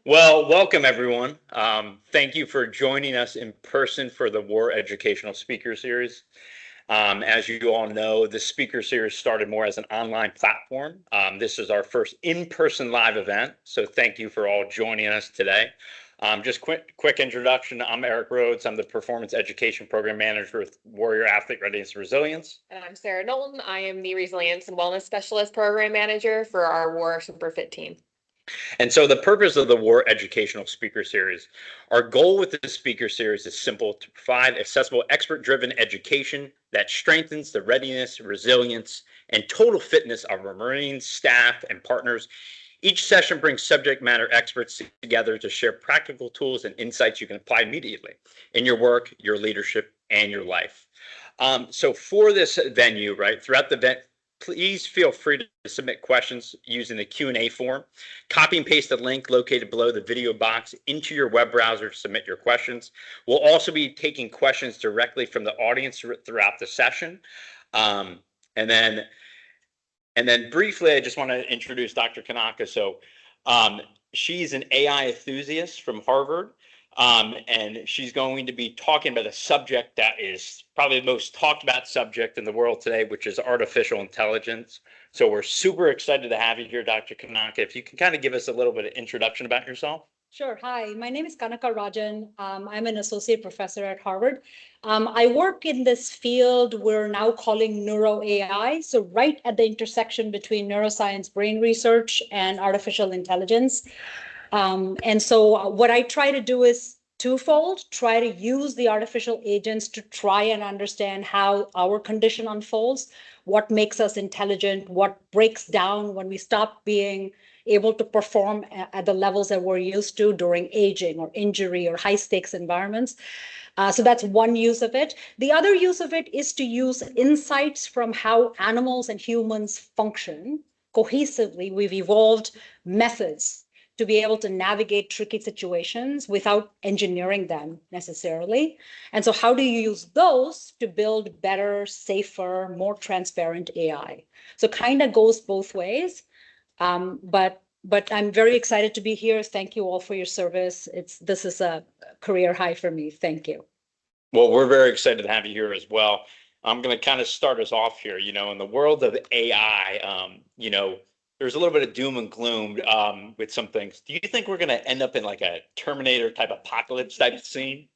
Well, welcome everyone. Thank you for joining us in person for the WARR Educational Speaker Series. As you all know, the speaker series started more as an online platform. This is our first in-person live event, so thank you for all joining us today. Just quick introduction. I'm Eric Rhodes. I'm the Performance Education Program Manager with Warrior Athlete Readiness and Resilience. And I'm Sarah Knowlton. I am the Resilience and Wellness Specialist Program Manager for our WARR Superfit team. And so the purpose of the WARR Educational Speaker Series, our goal with the speaker series is simple: to provide accessible, expert-driven education that strengthens the readiness, resilience, and total fitness of our Marine staff and partners. Each session brings subject matter experts together to share practical tools and insights you can apply immediately in your work, your leadership, and your life. So for this venue, right, throughout the event, please feel free to submit questions using the Q&A form. Copy and paste the link located below the video box into your web browser to submit your questions. We'll also be taking questions directly from the audience throughout the session. And then briefly, I just want to introduce Dr. Kanaka. So she's an AI enthusiast from Harvard. And she's going to be talking about a subject that is probably the most talked about subject in the world today, which is artificial intelligence. So we're super excited to have you here, Dr. Kanaka. If you can kind of give us a little bit of introduction about yourself. Sure. Hi, my name is Kanaka Rajan. I'm an associate professor at Harvard. I work in this field we're now calling neuro AI. So right at the intersection between neuroscience, brain research, and artificial intelligence. And so what I try to do is twofold: try to use the artificial agents to try and understand how our condition unfolds, what makes us intelligent, what breaks down when we stop being able to perform at the levels that we're used to during aging or injury or high stakes environments. So that's one use of it. The other use of it is to use insights from how animals and humans function cohesively. We've evolved methods to be able to navigate tricky situations without engineering them necessarily. And so how do you use those to build better, safer, more transparent AI? So kind of goes both ways. But I'm very excited to be here. Thank you all for your service. This is a career high for me. Thank you. Well, we're very excited to have you here as well. I'm going to kind of start us off here. In the world of AI, there's a little bit of doom and gloom with some things. Do you think we're going to end up in like a Terminator type apocalypse type scene?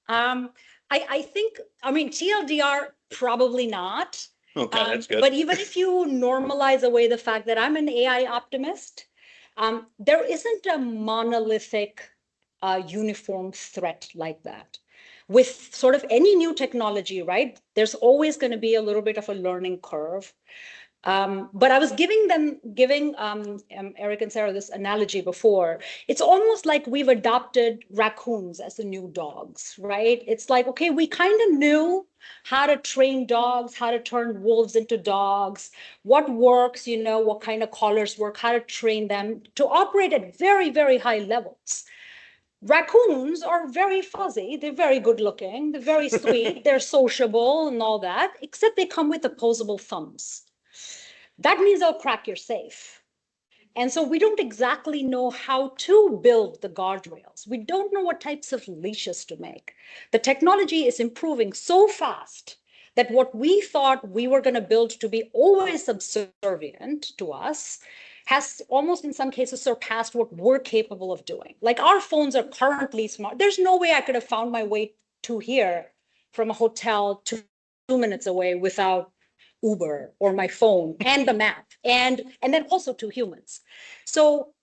I think, TLDR, probably not. Okay, that's good. But even if you normalize away the fact that I'm an AI optimist, there isn't a monolithic, uniform threat like that. With sort of any new technology, right? There's always going to be a little bit of a learning curve. But I was giving Eric and Sarah this analogy before. It's almost like we've adopted raccoons as the new dogs, right? It's like, okay, we kind of knew how to train dogs, how to turn wolves into dogs, what works, what kind of collars work, how to train them to operate at very, very high levels. Raccoons are very fuzzy. They're very good looking. They're very sweet. They're sociable and all that, except they come with opposable thumbs. That means they'll crack your safe. And so we don't exactly know how to build the guardrails. We don't know what types of leashes to make. The technology is improving so fast that what we thought we were going to build to be always subservient to us has almost in some cases surpassed what we're capable of doing. Like our phones are currently smart. There's no way I could have found my way to here from a hotel 2 minutes away without Uber or my phone and the map, and then also to humans. So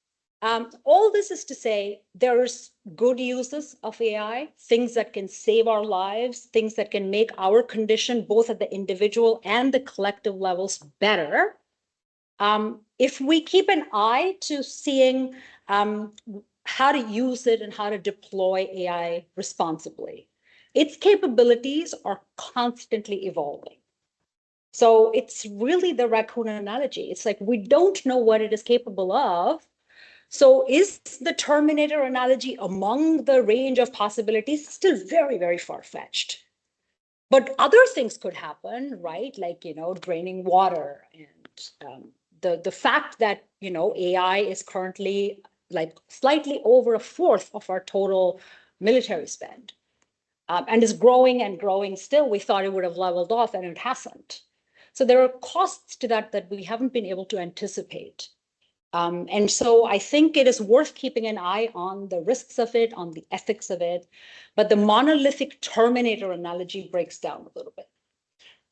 all this is to say there's good uses of AI, things that can save our lives, things that can make our condition both at the individual and the collective levels better. If we keep an eye to seeing how to use it and how to deploy AI responsibly, its capabilities are constantly evolving. So it's really the raccoon analogy. It's like we don't know what it is capable of. So is the Terminator analogy among the range of possibilities? Still very, very far-fetched. But other things could happen, right? Like, draining water and the fact that, AI is currently like slightly over a fourth of our total military spend, and is growing and growing still. We thought it would have leveled off, and it hasn't. So there are costs to that we haven't been able to anticipate. And so I think it is worth keeping an eye on the risks of it, on the ethics of it. But the monolithic Terminator analogy breaks down a little bit.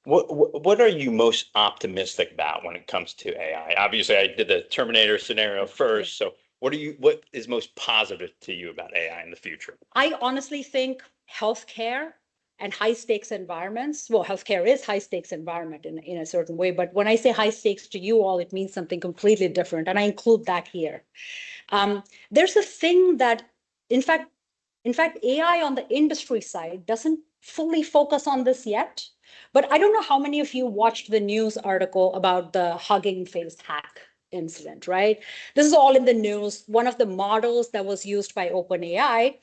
What are you most optimistic about when it comes to AI? Obviously, I did the Terminator scenario first. So what is most positive to you about AI in the future? I honestly think healthcare and high stakes environments, well, healthcare is high stakes environment in a certain way, but when I say high stakes to you all, it means something completely different. And I include that here. There's a thing that, in fact, AI on the industry side doesn't fully focus on this yet, but I don't know how many of you watched the news article about the Hugging Face hack incident, right? This is all in the news. One of the models that was used by OpenAI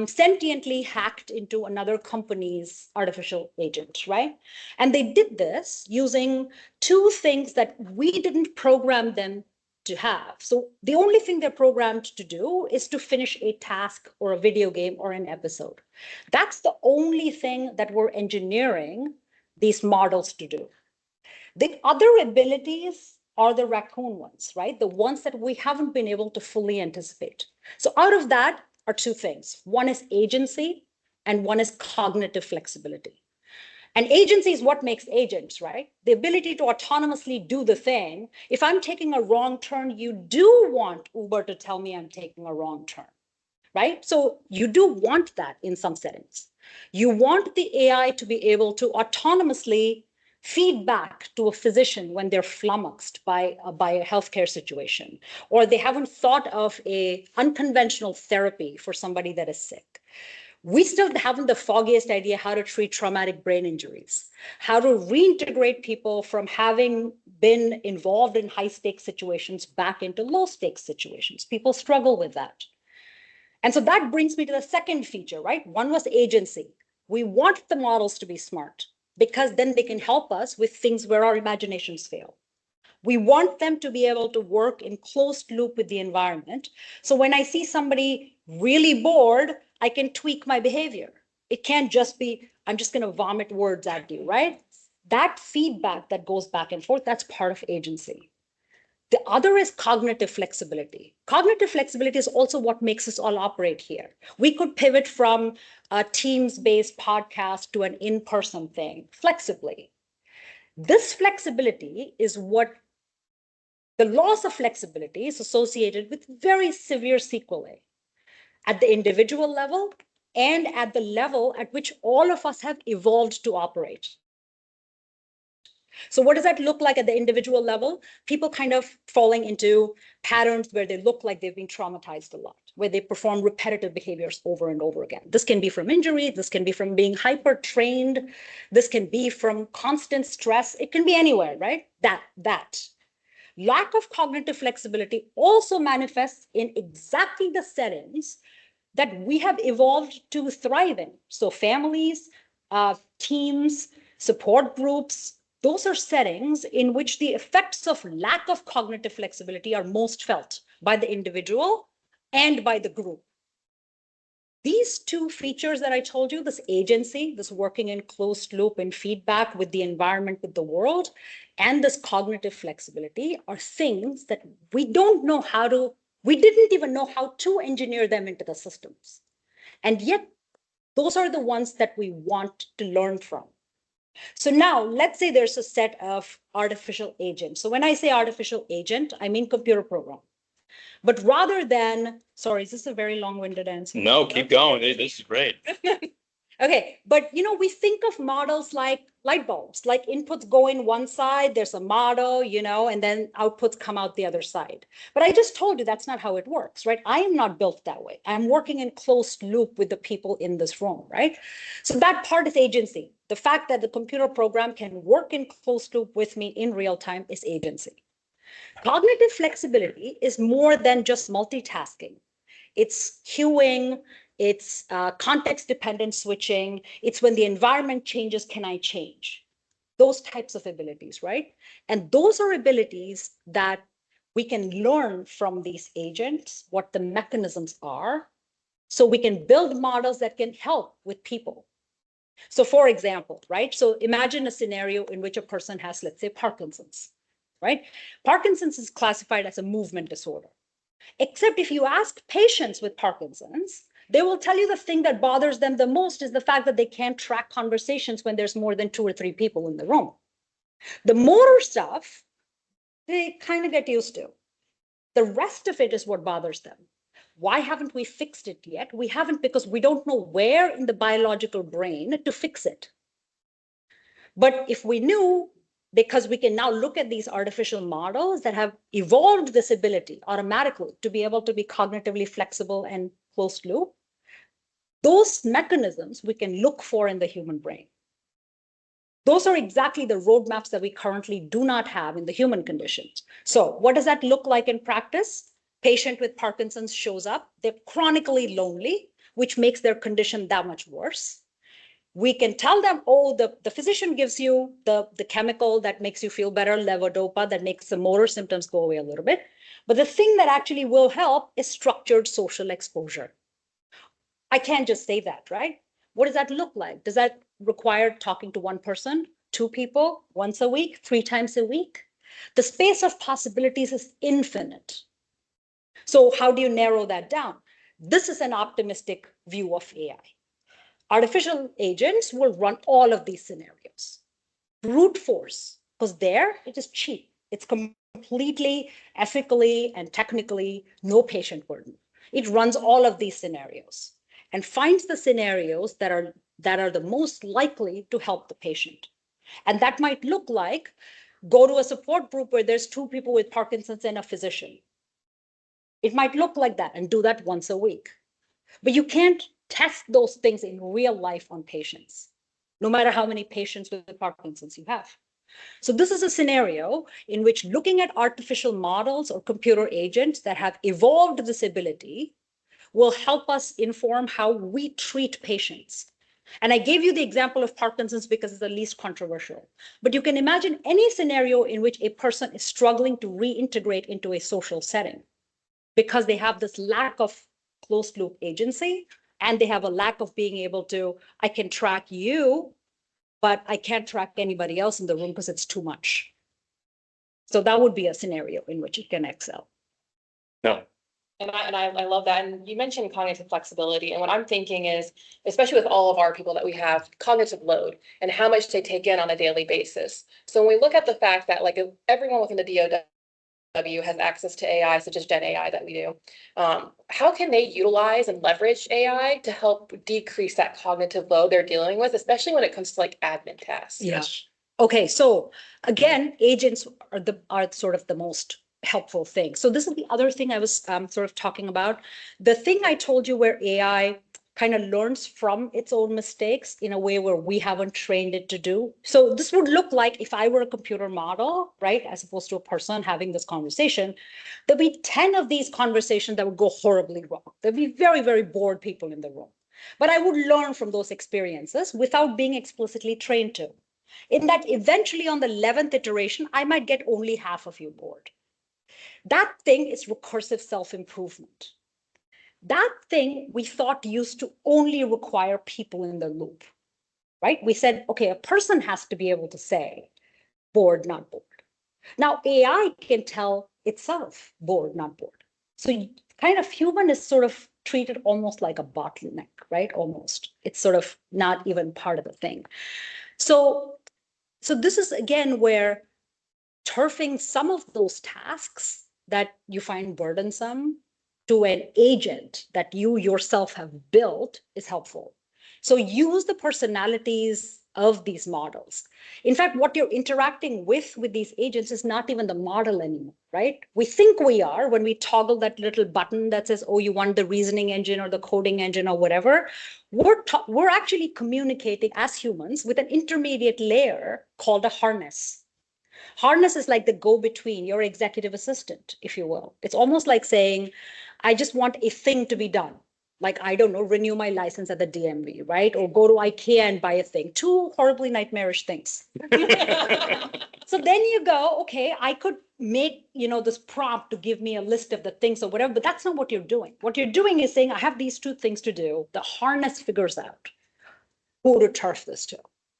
sentiently hacked into another company's artificial agent, right? And they did this using two things that we didn't program them to have. So the only thing they're programmed to do is to finish a task or a video game or an episode. That's the only thing that we're engineering these models to do. The other abilities are the raccoon ones, right? The ones that we haven't been able to fully anticipate. So out of that are two things. One is agency and one is cognitive flexibility. And agency is what makes agents, right? The ability to autonomously do the thing. If I'm taking a wrong turn, you do want Uber to tell me I'm taking a wrong turn, right? So you do want that in some settings. You want the AI to be able to autonomously feed back to a physician when they're flummoxed by a healthcare situation, or they haven't thought of a unconventional therapy for somebody that is sick. We still haven't the foggiest idea how to treat traumatic brain injuries, how to reintegrate people from having been involved in high stakes situations back into low stakes situations. People struggle with that. And so that brings me to the second feature, right? One was agency. We want the models to be smart because then they can help us with things where our imaginations fail. We want them to be able to work in closed loop with the environment. So when I see somebody really bored, I can tweak my behavior. It can't just be, I'm just going to vomit words at you, right? That feedback that goes back and forth, that's part of agency. The other is cognitive flexibility. Cognitive flexibility is also what makes us all operate here. We could pivot from a Teams-based podcast to an in-person thing flexibly. This flexibility is what the loss of flexibility is associated with very severe sequelae at the individual level and at the level at which all of us have evolved to operate. So what does that look like at the individual level? People kind of falling into patterns where they look like they've been traumatized a lot, where they perform repetitive behaviors over and over again. This can be from injury, this can be from being hyper trained, this can be from constant stress, it can be anywhere, right? That. Lack of cognitive flexibility also manifests in exactly the settings that we have evolved to thrive in. So families, teams, support groups, those are settings in which the effects of lack of cognitive flexibility are most felt by the individual and by the group. These two features that I told you, this agency, this working in closed loop and feedback with the environment, with the world, and this cognitive flexibility are things that we didn't even know how to engineer them into the systems. And yet, those are the ones that we want to learn from. So now, let's say there's a set of artificial agents. So when I say artificial agent, I mean computer program. But rather than, sorry, is this a very long-winded answer? No, keep going. This is great. Okay, but we think of models like light bulbs, like inputs go in one side, there's a model, and then outputs come out the other side. But I just told you that's not how it works, right? I am not built that way. I'm working in closed loop with the people in this room, right? So that part is agency. The fact that the computer program can work in closed loop with me in real time is agency. Cognitive flexibility is more than just multitasking. It's queuing, it's context-dependent switching. It's when the environment changes, can I change? Those types of abilities, right? And those are abilities that we can learn from these agents what the mechanisms are, so we can build models that can help with people. So for example, right? So imagine a scenario in which a person has, let's say, Parkinson's, right? Parkinson's is classified as a movement disorder. Except if you ask patients with Parkinson's, they will tell you the thing that bothers them the most is the fact that they can't track conversations when there's more than 2 or 3 people in the room. The motor stuff, they kind of get used to. The rest of it is what bothers them. Why haven't we fixed it yet? We haven't because we don't know where in the biological brain to fix it. But if we knew, because we can now look at these artificial models that have evolved this ability automatically to be able to be cognitively flexible and closed loop, those mechanisms we can look for in the human brain. Those are exactly the roadmaps that we currently do not have in the human conditions. So what does that look like in practice? Patient with Parkinson's shows up, they're chronically lonely, which makes their condition that much worse. We can tell them, oh, the physician gives you the chemical that makes you feel better, levodopa, that makes the motor symptoms go away a little bit. But the thing that actually will help is structured social exposure. I can't just say that, right? What does that look like? Does that require talking to one person, 2 people, once a week, 3 times a week? The space of possibilities is infinite. So how do you narrow that down? This is an optimistic view of AI. Artificial agents will run all of these scenarios. Brute force, because there it is cheap. It's completely ethically and technically no patient burden. It runs all of these scenarios and finds the scenarios that are the most likely to help the patient. And that might look like go to a support group where there's 2 people with Parkinson's and a physician. It might look like that and do that once a week. But you can't test those things in real life on patients, no matter how many patients with Parkinson's you have. So this is a scenario in which looking at artificial models or computer agents that have evolved this ability will help us inform how we treat patients. And I gave you the example of Parkinson's because it's the least controversial. But you can imagine any scenario in which a person is struggling to reintegrate into a social setting because they have this lack of closed loop agency, and they have a lack of being able to, I can track you, but I can't track anybody else in the room because it's too much. So that would be a scenario in which it can excel. No. And I love that. And you mentioned cognitive flexibility. And what I'm thinking is, especially with all of our people that we have, cognitive load and how much they take in on a daily basis. So when we look at the fact that like everyone within the DoW has access to AI, such as Gen AI that we do, how can they utilize and leverage AI to help decrease that cognitive load they're dealing with, especially when it comes to like admin tasks? Yes. Okay, so again, agents are sort of the most helpful thing. So this is the other thing I was sort of talking about. The thing I told you where AI kind of learns from its own mistakes in a way where we haven't trained it to do. So this would look like if I were a computer model, right, as opposed to a person having this conversation, there'd be 10 of these conversations that would go horribly wrong. There'd be very, very bored people in the room. But I would learn from those experiences without being explicitly trained to. In that eventually on the 11th iteration, I might get only half of you bored. That thing is recursive self-improvement. That thing we thought used to only require people in the loop, right? We said, okay, a person has to be able to say bored, not bored. Now AI can tell itself bored, not bored. So kind of human is sort of treated almost like a bottleneck, right? Almost. It's sort of not even part of the thing. So this is again where turfing some of those tasks that you find burdensome to an agent that you yourself have built is helpful. So use the personalities of these models. In fact, what you're interacting with these agents is not even the model anymore, right? We think we are when we toggle that little button that says, oh, you want the reasoning engine or the coding engine or whatever. We're actually communicating as humans with an intermediate layer called a harness. Harness is like the go-between, your executive assistant, if you will. It's almost like saying, I just want a thing to be done. Like, I don't know, renew my license at the DMV, right? Or go to IKEA and buy a thing. 2 horribly nightmarish things. So then you go, okay, I could make, this prompt to give me a list of the things or whatever, but that's not what you're doing. What you're doing is saying, I have these two things to do. The harness figures out who to turf this to.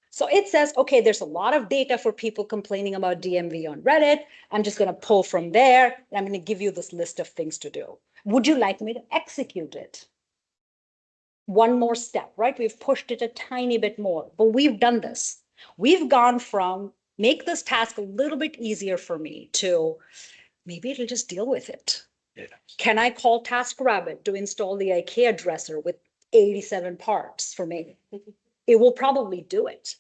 So it says, okay, there's a lot of data for people complaining about DMV on Reddit. I'm just going to pull from there, and I'm going to give you this list of things to do. Would you like me to execute it? One more step, right? We've pushed it a tiny bit more, but we've done this. We've gone from make this task a little bit easier for me to maybe it'll just deal with it. Yeah. Can I call TaskRabbit to install the IKEA dresser with 87 parts for me? It will probably do it.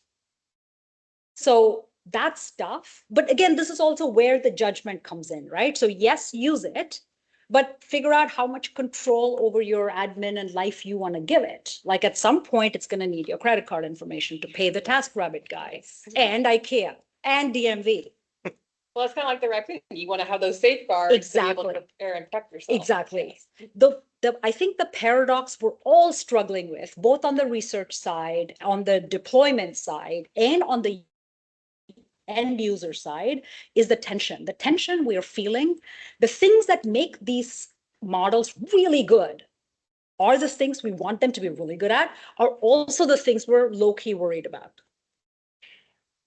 So that stuff, but again, this is also where the judgment comes in, right? So yes, use it, but figure out how much control over your admin and life you want to give it. Like at some point, it's going to need your credit card information to pay the TaskRabbit guy and IKEA and DMV. Well, it's kind of like the raccoon. You want to have those safeguards exactly. to be able to prepare and protect yourself. Exactly. I think the paradox we're all struggling with, both on the research side, on the deployment side, and on the end user side, is the tension. The tension we're feeling, the things that make these models really good are the things we want them to be really good at, are also the things we're low-key worried about.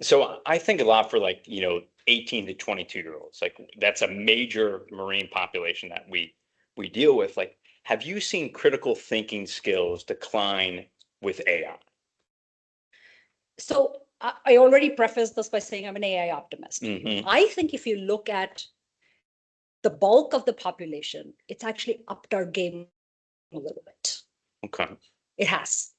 So I think a lot for 18 to 22-year-olds, that's a major Marine population that we deal with. Have you seen critical thinking skills decline with AI? So I already prefaced this by saying I'm an AI optimist. Mm-hmm. I think if you look at the bulk of the population, it's actually upped our game a little bit. Okay. It has.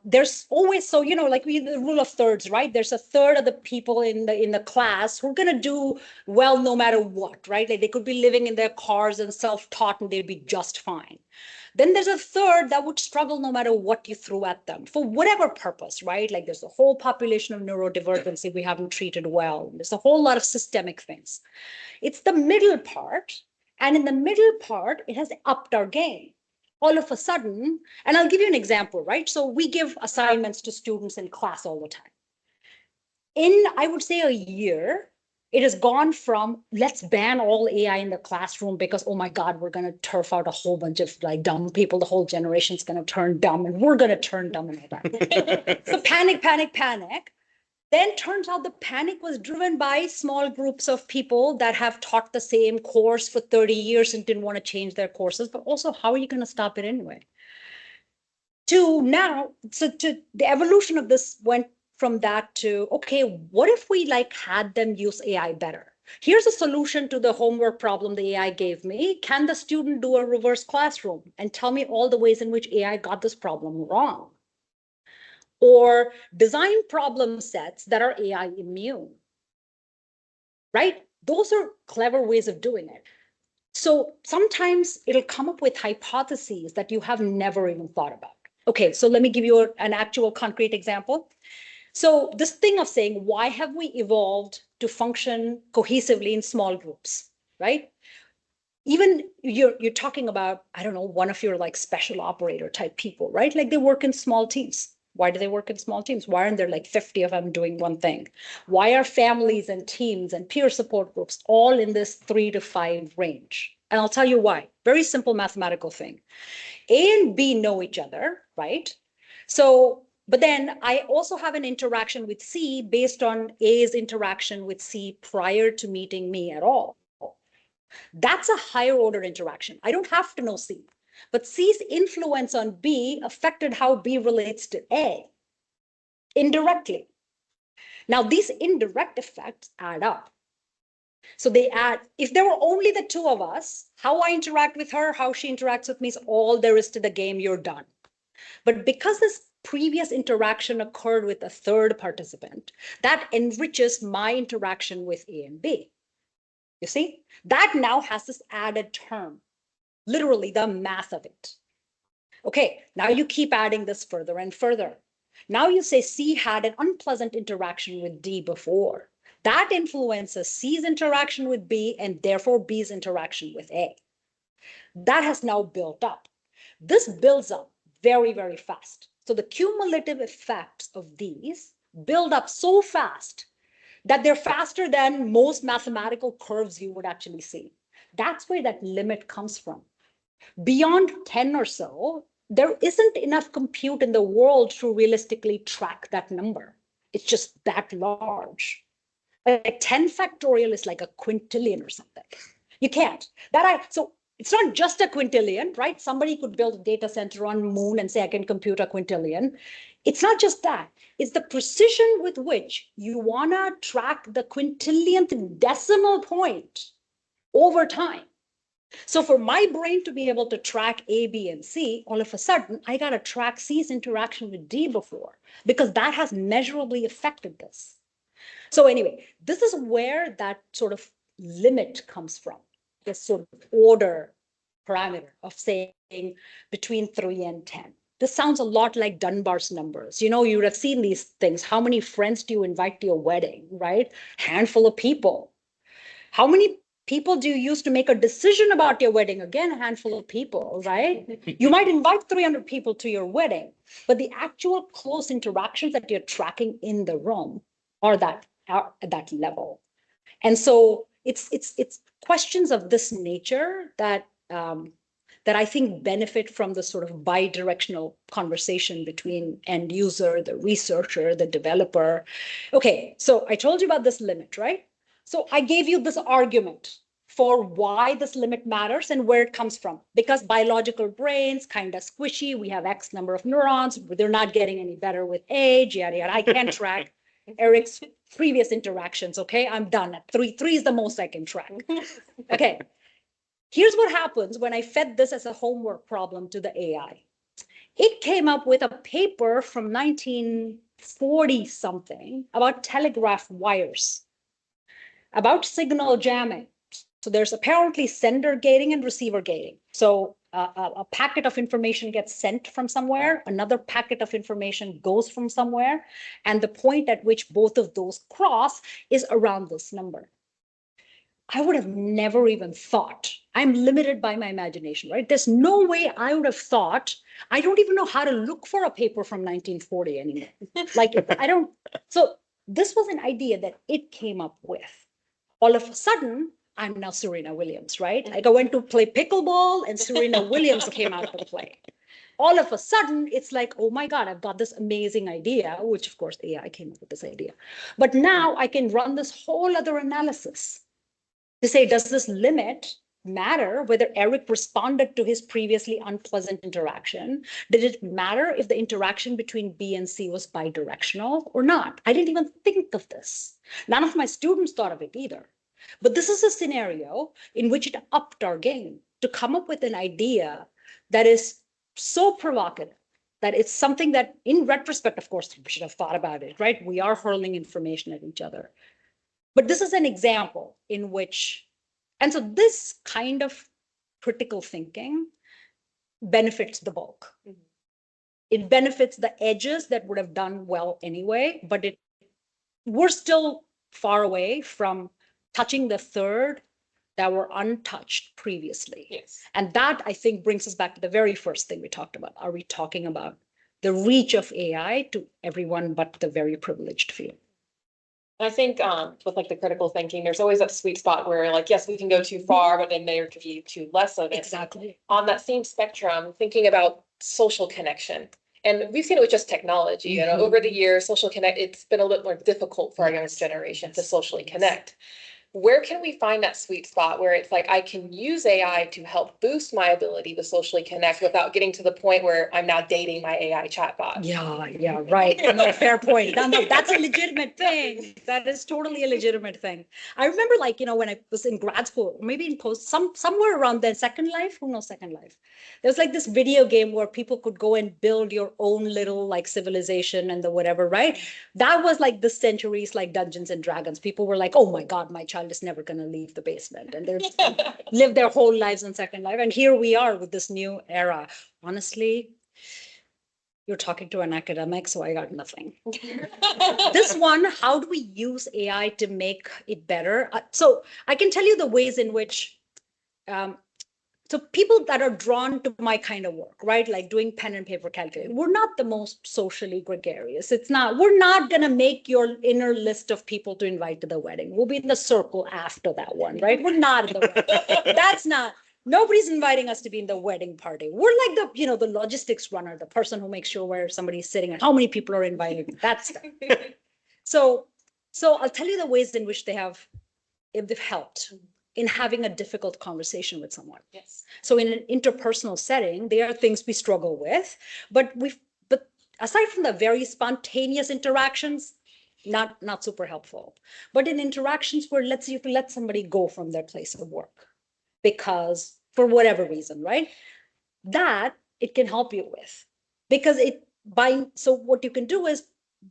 There's always, so, the rule of thirds, right? There's a third of the people in the class who are going to do well no matter what, right? Like they could be living in their cars and self-taught and they'd be just fine. Then there's a third that would struggle no matter what you threw at them for whatever purpose, right? Like there's a whole population of neurodivergency we haven't treated well. There's a whole lot of systemic things. It's the middle part. And in the middle part, it has upped our game. All of a sudden, and I'll give you an example, right? So we give assignments to students in class all the time. In, I would say, a year, it has gone from let's ban all AI in the classroom because, oh my God, we're going to turf out a whole bunch of dumb people. The whole generation's going to turn dumb and we're going to turn dumb and all that. So panic, panic, panic. Then turns out the panic was driven by small groups of people that have taught the same course for 30 years and didn't want to change their courses, but also how are you going to stop it anyway? To now, so to the evolution of this went from that to, okay, what if we had them use AI better? Here's a solution to the homework problem the AI gave me. Can the student do a reverse classroom and tell me all the ways in which AI got this problem wrong? Or design problem sets that are AI immune, right? Those are clever ways of doing it. So sometimes it'll come up with hypotheses that you have never even thought about. Okay, so let me give you an actual concrete example. So this thing of saying, why have we evolved to function cohesively in small groups, right? Even you're talking about, I don't know, one of your special operator type people, right? Like they work in small teams. Why do they work in small teams? Why aren't there 50 of them doing one thing? Why are families and teams and peer support groups all in this 3 to 5 range? And I'll tell you why. Very simple mathematical thing. A and B know each other, right? So, but then I also have an interaction with C based on A's interaction with C prior to meeting me at all. That's a higher order interaction. I don't have to know C. But C's influence on B affected how B relates to A indirectly. Now, these indirect effects add up. So they add, if there were only the two of us, how I interact with her, how she interacts with me is all there is to the game, you're done. But because this previous interaction occurred with a third participant, that enriches my interaction with A and B. You see, that now has this added term. Literally the math of it. Okay, now you keep adding this further and further. Now you say C had an unpleasant interaction with D before. That influences C's interaction with B and therefore B's interaction with A. That has now built up. This builds up very, very fast. So the cumulative effects of these build up so fast that they're faster than most mathematical curves you would actually see. That's where that limit comes from. Beyond 10 or so, there isn't enough compute in the world to realistically track that number. It's just that large. Like 10 factorial is like a quintillion or something. You can't. So it's not just a quintillion, right? Somebody could build a data center on moon and say, I can compute a quintillion. It's not just that. It's the precision with which you want to track the quintillionth decimal point over time. So for my brain to be able to track A, B, and C, all of a sudden, I got to track C's interaction with D before, because that has measurably affected this. So anyway, this is where that sort of limit comes from, this sort of order parameter of saying between 3 and 10. This sounds a lot like Dunbar's numbers. You would have seen these things. How many friends do you invite to your wedding, right? Handful of people. How many people do you use to make a decision about your wedding? Again, a handful of people, right? You might invite 300 people to your wedding, but the actual close interactions that you're tracking in the room are at that level. And so it's questions of this nature that I think benefit from the sort of bi-directional conversation between end user, the researcher, the developer. Okay, so I told you about this limit, right? So I gave you this argument for why this limit matters and where it comes from. Because biological brains, kind of squishy, we have X number of neurons, they're not getting any better with age, yada, yada. I can't track Eric's previous interactions, okay? I'm done at 3. 3 is the most I can track. Okay, here's what happens when I fed this as a homework problem to the AI. It came up with a paper from 1940 something about telegraph wires, about signal jamming. So there's apparently sender gating and receiver gating. So a packet of information gets sent from somewhere, another packet of information goes from somewhere, and the point at which both of those cross is around this number. I would have never even thought. I'm limited by my imagination, right? There's no way I would have thought. I don't even know how to look for a paper from 1940 anymore. Like, I don't. So this was an idea that it came up with. All of a sudden, I'm now Serena Williams, right? Like I went to play pickleball and Serena Williams came out to play. All of a sudden, it's like, oh my God, I've got this amazing idea, which of course AI came up with this idea. But now I can run this whole other analysis to say, does this limit matter whether Eric responded to his previously unpleasant interaction? Did it matter if the interaction between B and C was bidirectional or not? I didn't even think of this. None of my students thought of it either. But this is a scenario in which it upped our game to come up with an idea that is so provocative that it's something that in retrospect, of course, we should have thought about it, right? We are hurling information at each other. But this is an example in which, and so this kind of critical thinking benefits the bulk. Mm-hmm. It benefits the edges that would have done well anyway, but we're still far away from touching the third that were untouched previously. Yes. And that, I think, brings us back to the very first thing we talked about. Are we talking about the reach of AI to everyone but the very privileged few? I think with like the critical thinking, there's always that sweet spot where like, yes, we can go too far, but then there could be too less of it. Exactly. On that same spectrum, thinking about social connection. And we've seen it with just technology, you know, over the years, it's been a little more difficult for our younger generation to socially connect. Where can we find that sweet spot where it's like I can use AI to help boost my ability to socially connect without getting to the point where I'm now dating my AI chatbot? Yeah, right. No, fair point. No, that's a legitimate thing. That is totally a legitimate thing. I remember, like, you know, when I was in grad school, maybe in somewhere around then, Second Life, who knows Second Life? There was like this video game where people could go and build your own little like civilization and the whatever, right? That was like the centuries, like Dungeons and Dragons. People were like, oh my God, my child is never going to leave the basement, and they're just live their whole lives in Second Life. And here we are with this new era. Honestly, you're talking to an academic, so I got nothing. This one, how do we use AI to make it better? So I can tell you the ways in which So people that are drawn to my kind of work, right? Like doing pen and paper calculation, we're not the most socially gregarious. We're not going to make your inner list of people to invite to the wedding. We'll be in the circle after that one, right? We're not in the wedding. That's not, nobody's inviting us to be in the wedding party. We're like the logistics runner, the person who makes sure where somebody's sitting and how many people are invited. That's stuff. So I'll tell you the ways in which if they've helped in having a difficult conversation with someone. Yes. So in an interpersonal setting, there are things we struggle with, but aside from the very spontaneous interactions, not super helpful. But in interactions where you can let somebody go from their place of work because for whatever reason, right? That it can help you with because so what you can do is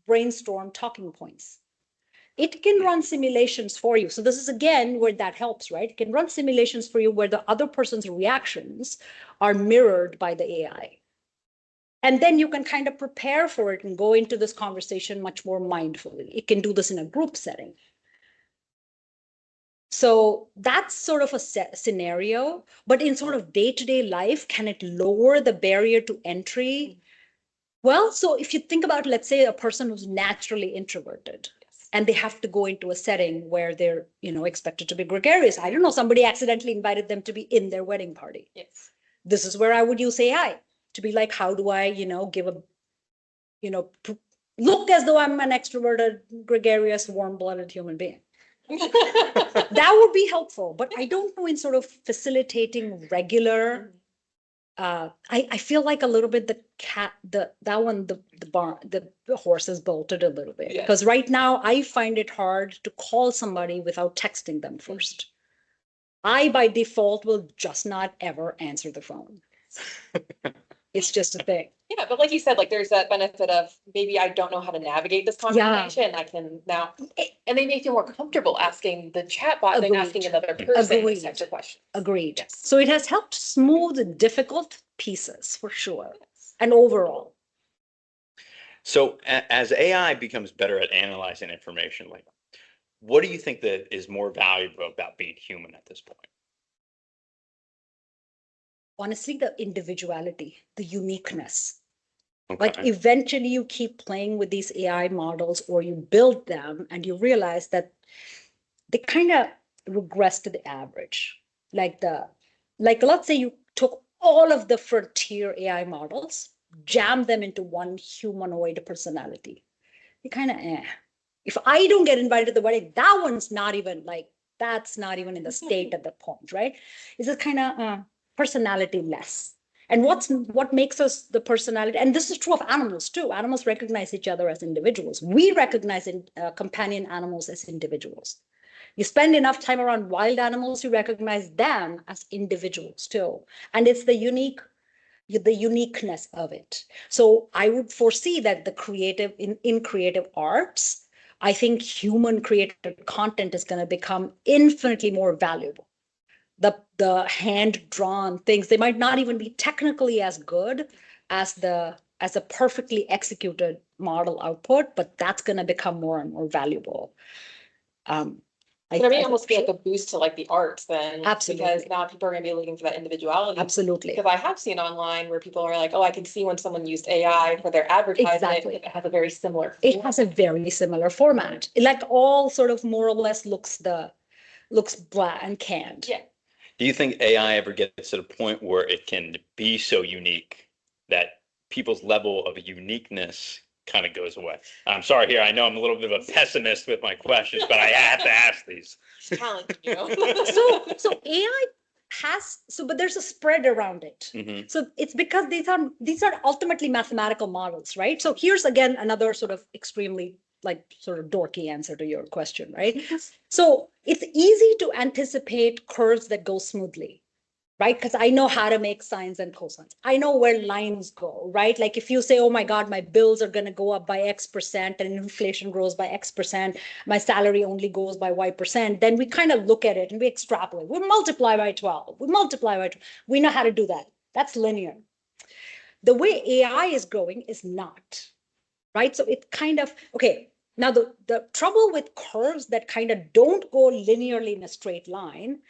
brainstorm talking points. It can run simulations for you. So this is again where that helps, right? It can run simulations for you where the other person's reactions are mirrored by the AI. And then you can kind of prepare for it and go into this conversation much more mindfully. It can do this in a group setting. So that's sort of a scenario, but in sort of day-to-day life, can it lower the barrier to entry? Well, so if you think about, let's say, a person who's naturally introverted, and they have to go into a setting where they're, expected to be gregarious. I don't know, somebody accidentally invited them to be in their wedding party. Yes. This is where I would use AI to be like, how do I, give look as though I'm an extroverted, gregarious, warm-blooded human being. That would be helpful, but I don't know in sort of facilitating regular. I feel like a little bit the horse is bolted a little bit because right now I find it hard to call somebody without texting them first. I by default will just not ever answer the phone. It's just a thing. Yeah, but like you said, like there's that benefit of maybe I don't know how to navigate this conversation. I can now, and they may feel more comfortable asking the chat bot than asking another person these types of questions. Agreed. Yes. So it has helped smooth difficult pieces for sure, and overall. So as AI becomes better at analyzing information, like what do you think that is more valuable about being human at this point? Honestly, the individuality, the uniqueness. Okay. Like eventually you keep playing with these AI models or you build them and you realize that they kind of regress to the average. Like let's say you took all of the frontier AI models, jammed them into one humanoid personality. You kind of, If I don't get invited to the wedding, that one's not even that's not even in the state at that point, right? It's a kind of personality less. And what makes us the personality, and this is true of animals too. Animals recognize each other as individuals. We recognize companion animals as individuals. You spend enough time around wild animals, you recognize them as individuals too. And it's the uniqueness of it. So I would foresee that in creative arts, I think human created content is going to become infinitely more valuable. The hand-drawn things, they might not even be technically as good as a perfectly executed model output, but that's going to become more and more valuable. I almost feel like a boost to like the arts then. Absolutely. Because now people are going to be looking for that individuality. Absolutely. Because I have seen online where people are like, oh, I can see when someone used AI for their advertisement. Exactly. It has a very similar format. It has a very similar format. Like all sort of more or less looks blah and canned. Yeah. Do you think AI ever gets to the point where it can be so unique that people's level of uniqueness kind of goes away? I'm sorry here. I know I'm a little bit of a pessimist with my questions, but I have to ask these. Challenge, So AI but there's a spread around it. Mm-hmm. So it's because these are ultimately mathematical models, right? So here's again another sort of extremely sort of dorky answer to your question, right? So it's easy to anticipate curves that go smoothly, right? Because I know how to make sines and cosines. I know where lines go, right? Like if you say, oh my God, my bills are going to go up by X% and inflation grows by X%, my salary only goes by Y%, then we kind of look at it and we extrapolate. We multiply by 12. We multiply by 12. We know how to do that. That's linear. The way AI is growing is not, right? So it kind of, okay, now the trouble with curves that kind of don't go linearly in a straight line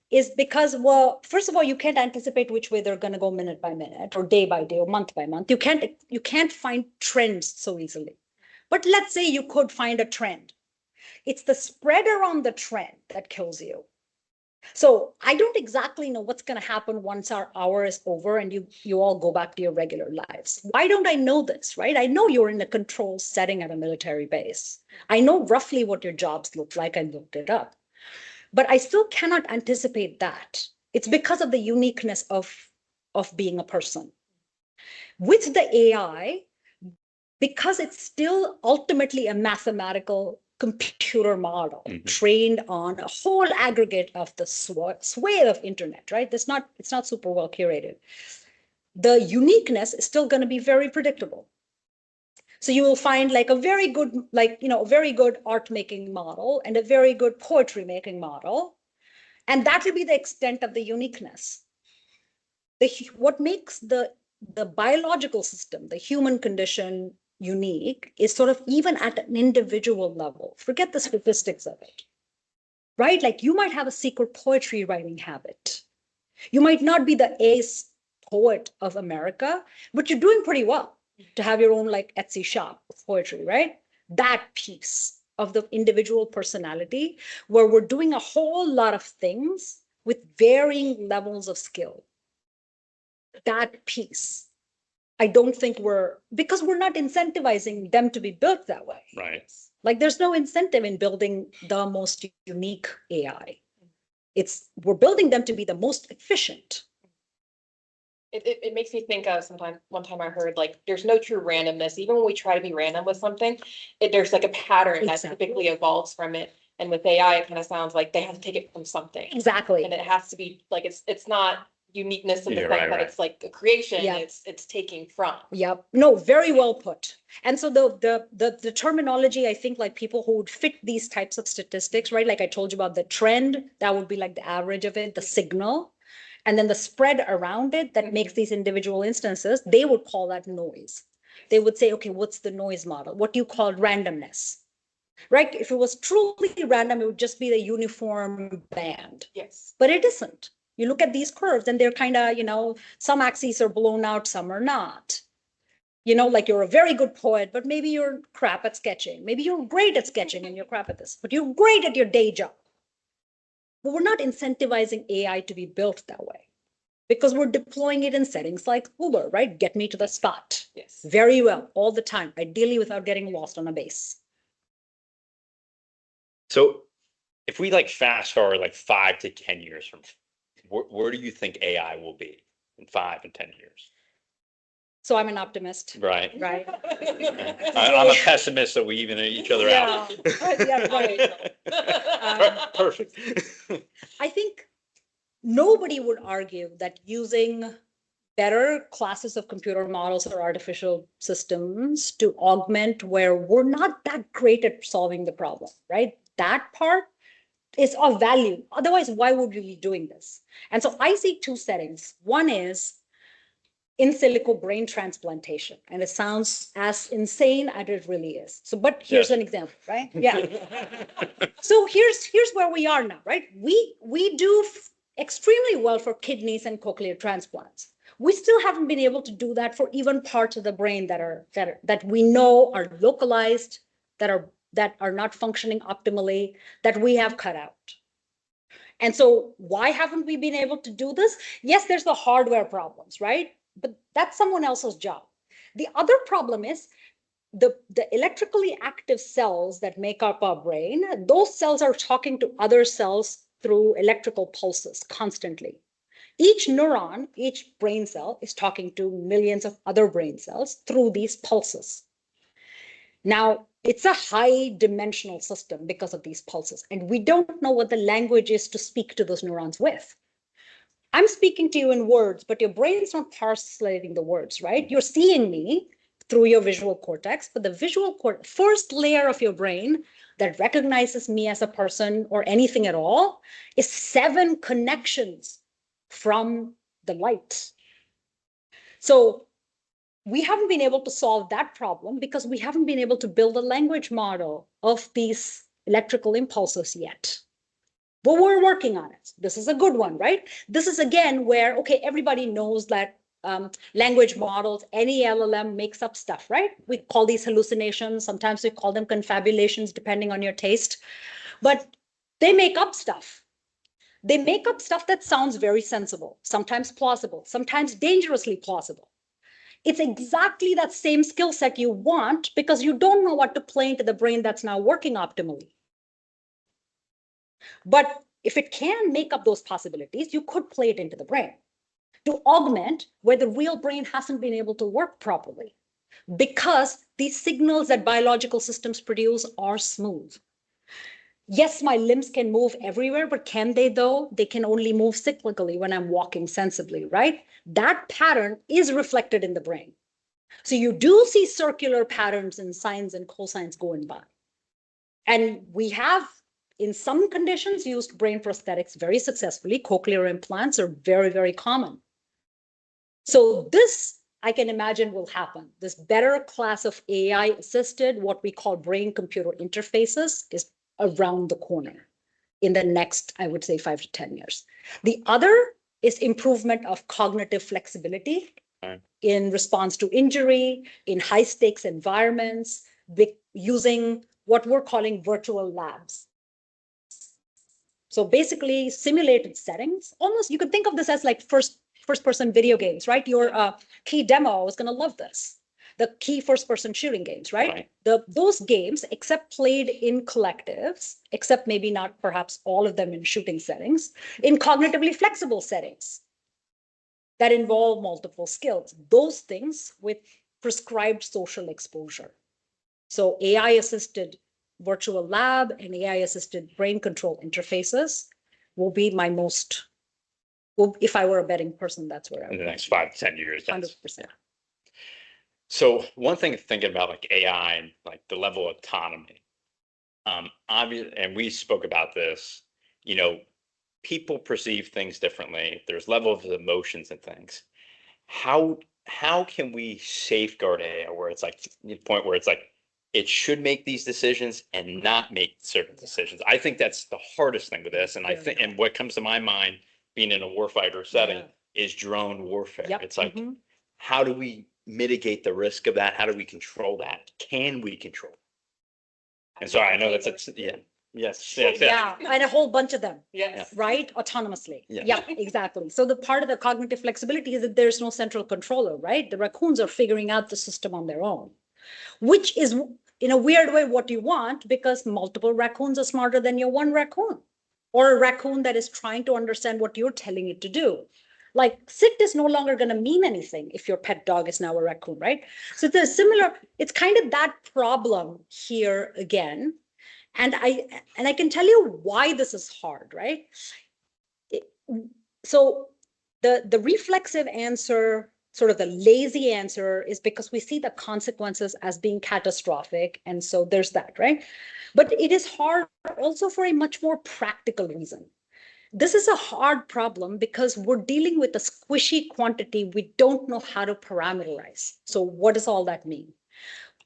is because, well, first of all, you can't anticipate which way they're going to go minute by minute or day by day or month by month. You can't find trends so easily. But let's say you could find a trend. It's the spread around the trend that kills you. So I don't exactly know what's going to happen once our hour is over and you all go back to your regular lives. Why don't I know this, right? I know you're in a control setting at a military base. I know roughly what your jobs look like. I looked it up. But I still cannot anticipate that. It's because of the uniqueness of being a person. With the AI, because it's still ultimately a mathematical computer model trained on a whole aggregate of the swathe of internet, right? It's not super well curated. The uniqueness is still going to be very predictable. So you will find like a very good, a very good art making model and a very good poetry making model. And that will be the extent of the uniqueness. What makes the biological system, the human condition, unique is sort of even at an individual level. Forget the statistics of it, right? Like you might have a secret poetry writing habit. You might not be the ace poet of America, but you're doing pretty well to have your own like Etsy shop of poetry, right? That piece of the individual personality where we're doing a whole lot of things with varying levels of skill. That piece. I don't think because we're not incentivizing them to be built that way. Right. Like there's no incentive in building the most unique AI. We're building them to be the most efficient. It makes me think of one time I heard like there's no true randomness. Even when we try to be random with something, there's like a pattern that typically evolves from it. And with AI, it kind of sounds like they have to take it from something. Exactly. And it has to be like it's not uniqueness in the fact that it's like a creation, it's taking from. Yep. No, very well put. And so the terminology, I think like people who would fit these types of statistics, right? Like I told you about the trend, that would be like the average of it, the signal, and then the spread around it that makes these individual instances, they would call that noise. They would say, okay, what's the noise model? What do you call randomness? Right? If it was truly random, it would just be the uniform band. Yes. But it isn't. You look at these curves and they're kind of, some axes are blown out, some are not. Like you're a very good poet, but maybe you're crap at sketching. Maybe you're great at sketching and you're crap at this, but you're great at your day job. But we're not incentivizing AI to be built that way because we're deploying it in settings like Uber, right? Get me to the spot. Yes. Very well, all the time, ideally without getting lost on a base. So if we like fast forward like 5 to 10 years from where do you think AI will be in 5 and 10 years? So I'm an optimist. Right. Right. I'm a pessimist, so we even each other out. Yeah, right. Perfect. I think nobody would argue that using better classes of computer models or artificial systems to augment where we're not that great at solving the problem, right? That part is of value. Otherwise, why would we be doing this? And so I see two settings. One is in silico brain transplantation. And it sounds as insane as it really is. So, but here's an example, right? Yeah. So here's where we are now, right? We do extremely well for kidneys and cochlear transplants. We still haven't been able to do that for even parts of the brain that we know are localized, that are not functioning optimally, that we have cut out. And so why haven't we been able to do this? Yes, there's the hardware problems, right? But that's someone else's job. The other problem is the electrically active cells that make up our brain, those cells are talking to other cells through electrical pulses constantly. Each neuron, each brain cell is talking to millions of other brain cells through these pulses. Now, it's a high dimensional system because of these pulses, and we don't know what the language is to speak to those neurons with. I'm speaking to you in words, but your brain's not translating the words, right? You're seeing me through your visual cortex, but the visual cortex, first layer of your brain that recognizes me as a person or anything at all, is 7 connections from the light. So we haven't been able to solve that problem because we haven't been able to build a language model of these electrical impulses yet. But we're working on it. This is a good one, right? This is again where, okay, everybody knows that language models, any LLM makes up stuff, right? We call these hallucinations. Sometimes we call them confabulations, depending on your taste. But they make up stuff. They make up stuff that sounds very sensible, sometimes plausible, sometimes dangerously plausible. It's exactly that same skill set you want because you don't know what to play into the brain that's now working optimally. But if it can make up those possibilities, you could play it into the brain to augment where the real brain hasn't been able to work properly because these signals that biological systems produce are smooth. Yes, my limbs can move everywhere, but can they though? They can only move cyclically when I'm walking sensibly, right? That pattern is reflected in the brain. So you do see circular patterns in sines and cosines going by. And we have, in some conditions, used brain prosthetics very successfully. Cochlear implants are very, very common. So this, I can imagine, will happen. This better class of AI-assisted, what we call brain-computer interfaces, is around the corner in the next, I would say, 5 to 10 years. The other is improvement of cognitive flexibility in response to injury, in high-stakes environments, using what we're calling virtual labs. So basically simulated settings, almost you could think of this as like first person video games, right? Your key demo is going to love this. The key first person shooting games, right? Those games, except played in collectives, except maybe not perhaps all of them in shooting settings, in cognitively flexible settings that involve multiple skills, those things with prescribed social exposure. So AI-assisted virtual lab and AI-assisted brain control interfaces will be my most, well, if I were a betting person, that's where I would. In the next 5 to 10 years. 100%. So one thing thinking about like AI and like the level of autonomy, obvious, and we spoke about this, people perceive things differently. There's levels of emotions and things. How can we safeguard AI where it's like the point where it's like it should make these decisions and not make certain decisions? I think that's the hardest thing with this. And I think, and what comes to my mind being in a warfighter setting is drone warfare. It's like, how do we mitigate the risk of that? How do we control that? Can we control it? And so I know that's Yes. Yeah, and a whole bunch of them. Yes. Right? Autonomously. Yeah. Yeah, exactly. So the part of the cognitive flexibility is that there's no central controller, right? The raccoons are figuring out the system on their own, which is in a weird way what you want because multiple raccoons are smarter than your one raccoon, or a raccoon that is trying to understand what you're telling it to do. Like sit is no longer going to mean anything if your pet dog is now a raccoon, right? So it's similar, it's kind of that problem here again. And I can tell you why this is hard, right? So the reflexive answer, sort of the lazy answer, is because we see the consequences as being catastrophic. And so there's that, right? But it is hard also for a much more practical reason. This is a hard problem because we're dealing with a squishy quantity we don't know how to parameterize. So what does all that mean?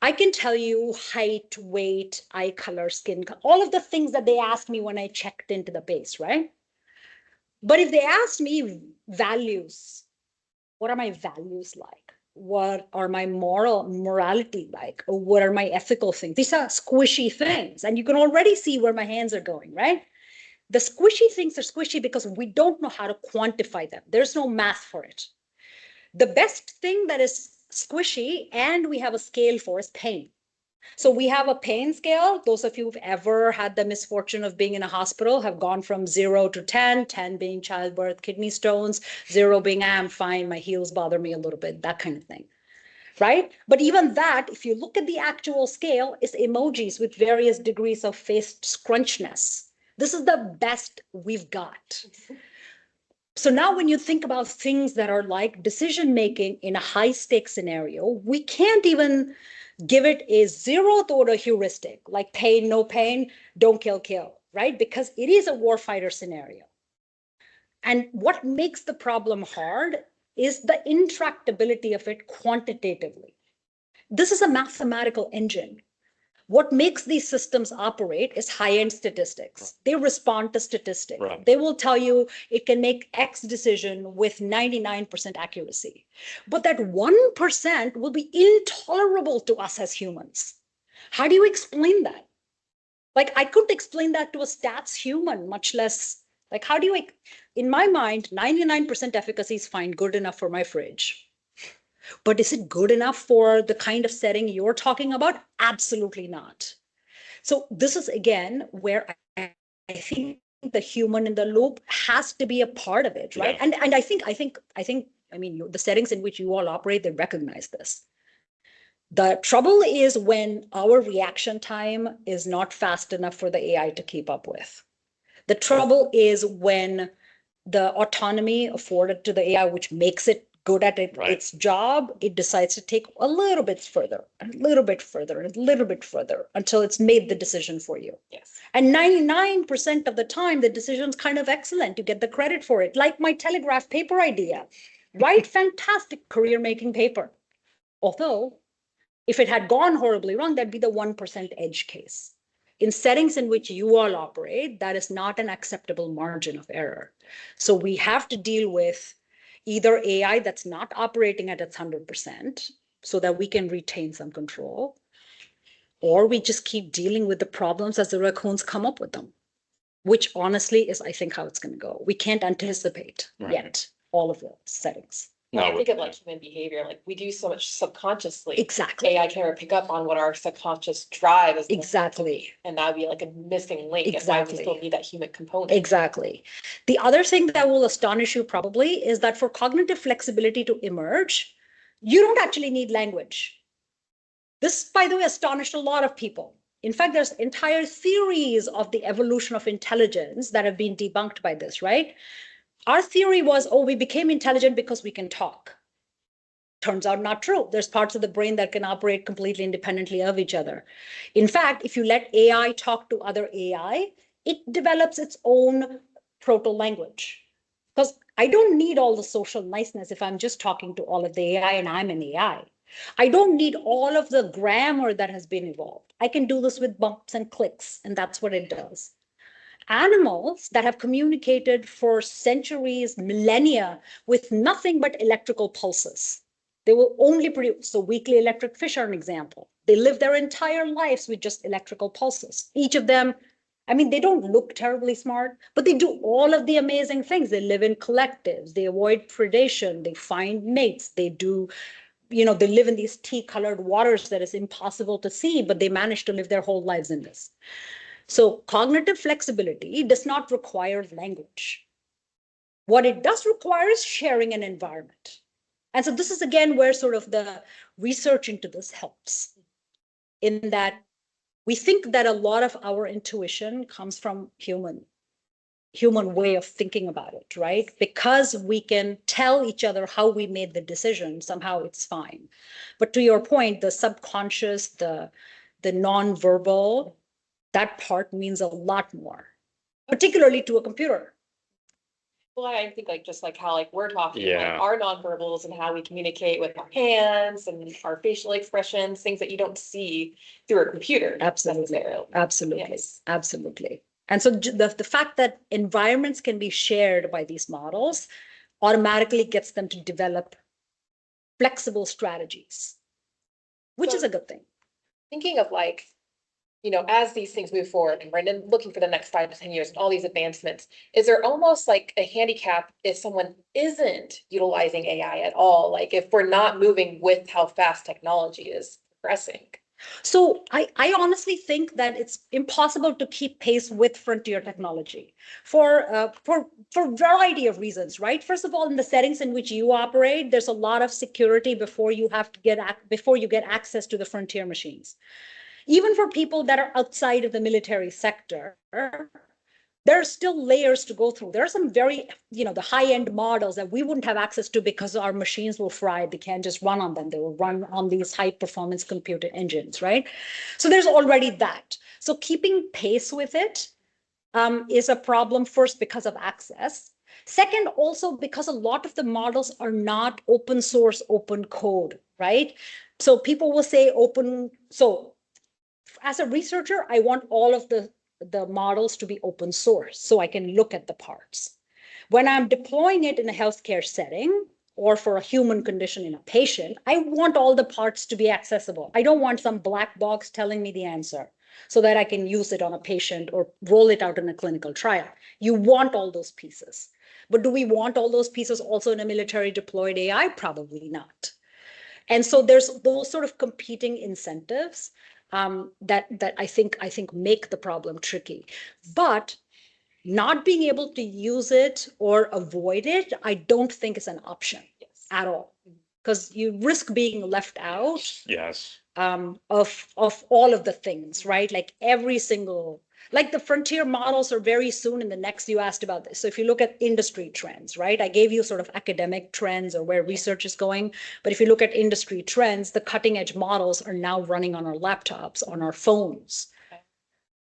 I can tell you height, weight, eye color, skin color, all of the things that they asked me when I checked into the base, right? But if they asked me values, what are my values like? What are my morality like? Or what are my ethical things? These are squishy things. And you can already see where my hands are going, right? The squishy things are squishy because we don't know how to quantify them. There's no math for it. The best thing that is squishy and we have a scale for is pain. So we have a pain scale. Those of you who've ever had the misfortune of being in a hospital have gone from 0 to 10, 10 being childbirth, kidney stones, 0 being I'm fine, my heels bother me a little bit, that kind of thing, right? But even that, if you look at the actual scale, is emojis with various degrees of face scrunchness. This is the best we've got. So now when you think about things that are like decision making in a high stakes scenario, we can't even give it a 0th order heuristic, like pain, no pain, don't kill, right? Because it is a warfighter scenario. And what makes the problem hard is the intractability of it quantitatively. This is a mathematical engine. What makes these systems operate is high-end statistics. They respond to statistics. They will tell you it can make X decision with 99% accuracy. But that 1% will be intolerable to us as humans. How do you explain that? Like, I couldn't explain that to a stats human, much less, like, how do you, in my mind, 99% efficacy is fine, good enough for my fridge. But is it good enough for the kind of setting you're talking about? Absolutely not. So this is, again, where I think the human in the loop has to be a part of it, right? Yeah. And I think, I mean, the settings in which you all operate, they recognize this. The trouble is when our reaction time is not fast enough for the AI to keep up with. The trouble is when the autonomy afforded to the AI, which makes it good at its job, it decides to take a little bit further, a little bit further, a little bit further until it's made the decision for you. Yes. And 99% of the time, the decision's kind of excellent. You get the credit for it. Like my telegraph paper idea, right? Fantastic career-making paper. Although, if it had gone horribly wrong, that'd be the 1% edge case. In settings in which you all operate, that is not an acceptable margin of error. So we have to deal with either AI that's not operating at its 100% so that we can retain some control, or we just keep dealing with the problems as the raccoons come up with them, which honestly is, I think, how it's going to go. We can't anticipate yet all of the settings. No, I think of like human behavior, like we do so much subconsciously. Exactly. AI can never pick up on what our subconscious drive is. Exactly. And that would be like a missing link. Exactly. And why we still need that human component. Exactly. The other thing that will astonish you probably is that for cognitive flexibility to emerge, you don't actually need language. This, by the way, astonished a lot of people. In fact, there's entire theories of the evolution of intelligence that have been debunked by this, right? Our theory was, oh, we became intelligent because we can talk. Turns out not true. There's parts of the brain that can operate completely independently of each other. In fact, if you let AI talk to other AI, it develops its own proto-language. Because I don't need all the social niceness if I'm just talking to all of the AI and I'm an AI. I don't need all of the grammar that has been evolved. I can do this with bumps and clicks, and that's what it does. Animals that have communicated for centuries, millennia, with nothing but electrical pulses. They will only produce, so weakly electric fish are an example. They live their entire lives with just electrical pulses. Each of them, I mean, they don't look terribly smart, but they do all of the amazing things. They live in collectives, they avoid predation, they find mates, they do, you know, they live in these tea-colored waters that is impossible to see, but they manage to live their whole lives in this. So cognitive flexibility does not require language. What it does require is sharing an environment. And so this is, again, where sort of the research into this helps, in that we think that a lot of our intuition comes from human way of thinking about it, right? Because we can tell each other how we made the decision, somehow it's fine. But to your point, the subconscious, the non-verbal, that part means a lot more, particularly to a computer. Well, I think like just like how like we're talking, like our nonverbals and how we communicate with our hands and our facial expressions, things that you don't see through a computer. Absolutely, absolutely, yes. Absolutely. And so the fact that environments can be shared by these models automatically gets them to develop flexible strategies, which is a good thing. Thinking of like, you know, as these things move forward and then looking for the next 5 to 10 years and all these advancements, is there almost like a handicap if someone isn't utilizing AI at all? Like if we're not moving with how fast technology is progressing? So I honestly think that it's impossible to keep pace with frontier technology for a variety of reasons, right? First of all, in the settings in which you operate, there's a lot of security before you get access to the frontier machines. Even for people that are outside of the military sector, there are still layers to go through. There are some very, you know, the high-end models that we wouldn't have access to because our machines will fry. They can't just run on them. They will run on these high-performance computer engines, right? So there's already that. So keeping pace with it is a problem, first because of access. Second, also because a lot of the models are not open source, open code, right? So people will say open, so as a researcher, I want all of the models to be open source so I can look at the parts. When I'm deploying it in a healthcare setting or for a human condition in a patient, I want all the parts to be accessible. I don't want some black box telling me the answer so that I can use it on a patient or roll it out in a clinical trial. You want all those pieces. But do we want all those pieces also in a military deployed AI? Probably not. And so there's those sort of competing incentives that I think make the problem tricky. But not being able to use it or avoid it, I don't think is an option at all, because you risk being left out. Yes. Of all of the things, right? Like every single, like the frontier models are very soon in the next, you asked about this. So if you look at industry trends, right? I gave you sort of academic trends or where research is going. But if you look at industry trends, the cutting edge models are now running on our laptops, on our phones.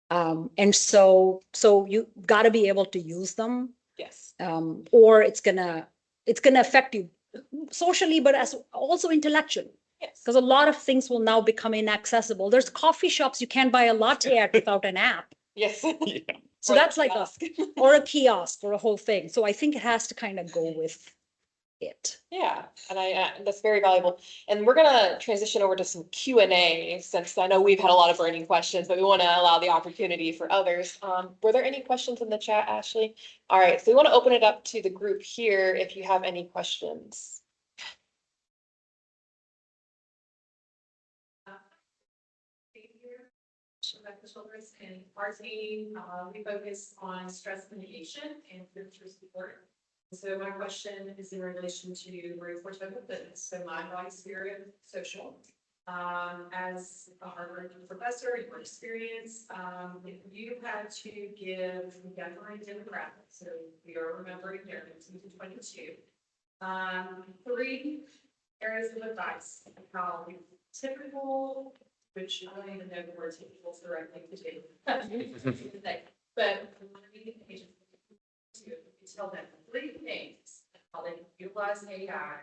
And so you got to be able to use them. Yes. Or it's gonna affect you socially, but as also intellectually. Yes. Because a lot of things will now become inaccessible. There's coffee shops you can't buy a latte at without an app. Yes. Yeah. So Or that's a like kiosk. or a kiosk or a whole thing. So I think it has to kind of go with it. Yeah, and that's very valuable. And we're gonna transition over to some Q&A, since I know we've had a lot of burning questions, but we want to allow the opportunity for others. Were there any questions in the chat, Ashley? All right, so we want to open it up to the group here if you have any questions. And our team, we focus on stress mitigation and peer support. So my question is in relation to reinforcement of fitness. So mind, body, spirit, social. As a Harvard professor, your experience, if you had to give definitely demographics, so we are remembering here, 2022, 3 areas of advice, how typical, which I don't even know the word typical is the right thing to do. But to tell them 3 things how they can utilize AI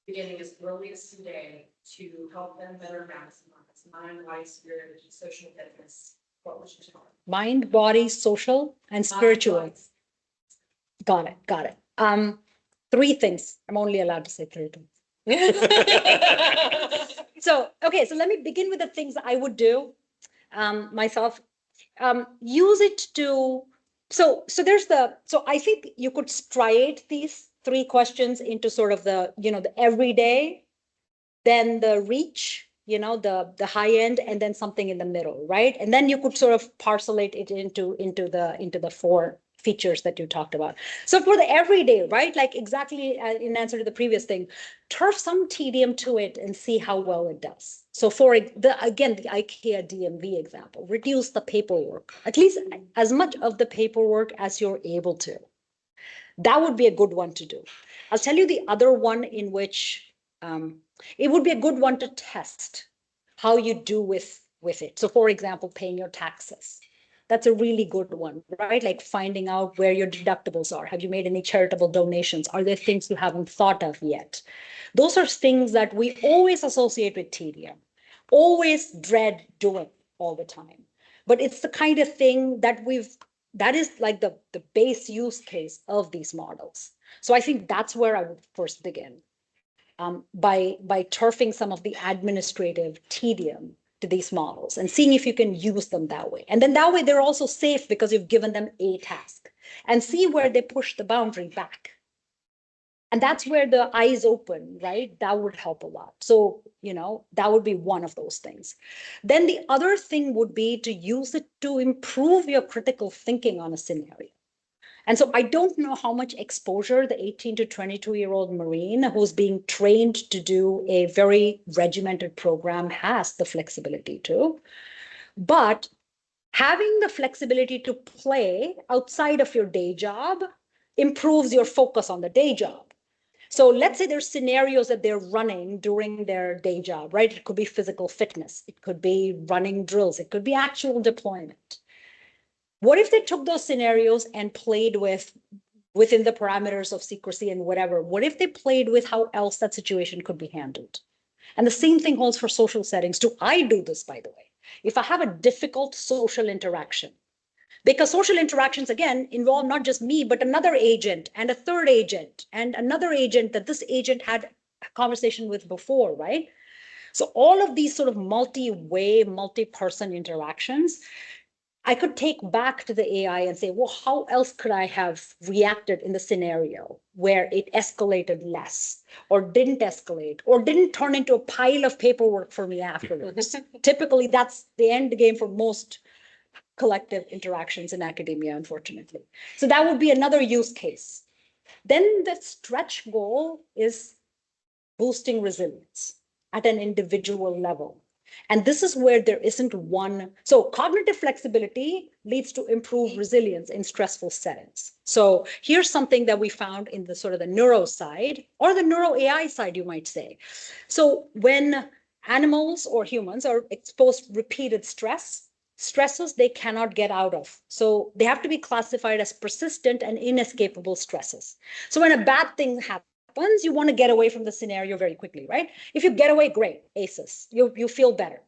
beginning as early as today to help them better maximize mind, body, spirit, social fitness. What would you tell them? Mind, body, social, and spiritual. Got it. 3 things. I'm only allowed to say 3 things. So let me begin with the things I would do myself. Use it to, so I think you could striate these 3 questions into sort of the, the everyday, then the reach, the high end, and then something in the middle, right? And then you could sort of parcelate it into the 4 features that you talked about. So for the everyday, right? Like exactly in answer to the previous thing, turf some tedium to it and see how well it does. So for the IKEA DMV example, reduce the paperwork, at least as much of the paperwork as you're able to. That would be a good one to do. I'll tell you the other one in which it would be a good one to test how you do with it. So for example, paying your taxes. That's a really good one, right? Like finding out where your deductibles are. Have you made any charitable donations? Are there things you haven't thought of yet? Those are things that we always associate with tedium, always dread doing all the time. But it's the kind of thing that is like the base use case of these models. So I think that's where I would first begin, by turfing some of the administrative tedium to these models and seeing if you can use them that way. And then that way they're also safe because you've given them a task, and see where they push the boundary back. And that's where the eyes open, right? That would help a lot. So, that would be one of those things. Then the other thing would be to use it to improve your critical thinking on a scenario. And so I don't know how much exposure the 18 to 22-year-old Marine who's being trained to do a very regimented program has the flexibility to. But having the flexibility to play outside of your day job improves your focus on the day job. So let's say there's scenarios that they're running during their day job, right? It could be physical fitness. It could be running drills. It could be actual deployment. What if they took those scenarios and played within the parameters of secrecy and whatever? What if they played with how else that situation could be handled? And the same thing holds for social settings too. I do this, by the way. If I have a difficult social interaction, because social interactions, again, involve not just me, but another agent and a third agent and another agent that this agent had a conversation with before, right? So all of these sort of multi-way, multi-person interactions, I could take back to the AI and say, well, how else could I have reacted in the scenario where it escalated less or didn't escalate or didn't turn into a pile of paperwork for me afterwards? Typically, that's the end game for most collective interactions in academia, unfortunately. So that would be another use case. Then the stretch goal is boosting resilience at an individual level. And this is where there isn't one. So cognitive flexibility leads to improved resilience in stressful settings. So here's something that we found in the sort of the neuro side or the neuro AI side, you might say. So when animals or humans are exposed to repeated stresses they cannot get out of. So they have to be classified as persistent and inescapable stresses. So when a bad thing happens, you want to get away from the scenario very quickly, right? If you get away, great, ACEs, you feel better.